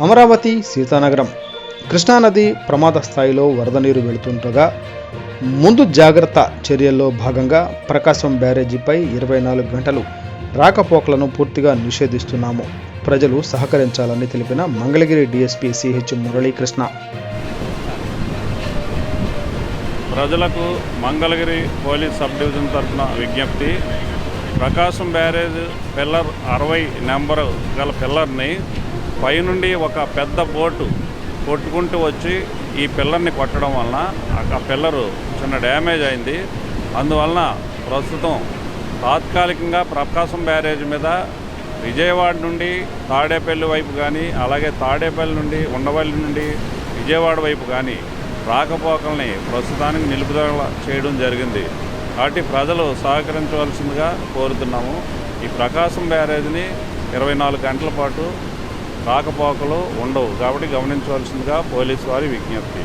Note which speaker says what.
Speaker 1: అమరావతి సీతానగరం కృష్ణానది ప్రమాద స్థాయిలో వరద నీరు వెళుతుండగా ముందు జాగ్రత్త చర్యల్లో భాగంగా ప్రకాశం బ్యారేజీపై 24 గంటలు రాకపోకలను పూర్తిగా నిషేధిస్తున్నాము. ప్రజలు సహకరించాలని తెలిపిన మంగళగిరి డీఎస్పీ సిహెచ్ మురళీకృష్ణ.
Speaker 2: ప్రజలకు మంగళగిరి పోలీస్ సబ్ డివిజన్ తరఫున విజ్ఞప్తి. ప్రకాశం బ్యారేజ్ పిల్లర్ 60 నెంబరు గల పిల్లర్ని పైనుండి ఒక పెద్ద బోటు కొట్టుకుంటూ వచ్చి ఈ పిల్లర్ని కొట్టడం వలన ఆ పిల్లరు చిన్న డ్యామేజ్ అయింది. అందువలన ప్రస్తుతం తాత్కాలికంగా ప్రకాశం బ్యారేజ్ మీద విజయవాడ నుండి తాడేపల్లి వైపు కానీ, అలాగే తాడేపల్లి నుండి ఉండవల్లి నుండి విజయవాడ వైపు కానీ రాకపోకల్ని ప్రస్తుతానికి నిలుపుదల చేయడం జరిగింది. కాబట్టి ప్రజలు సహకరించవలసిందిగా కోరుతున్నాము. ఈ ప్రకాశం బ్యారేజ్ని 24 గంటల పాటు రాకపోకలు ఉండవు కాబట్టి గమనించవలసిందిగా పోలీసు వారి విజ్ఞప్తి.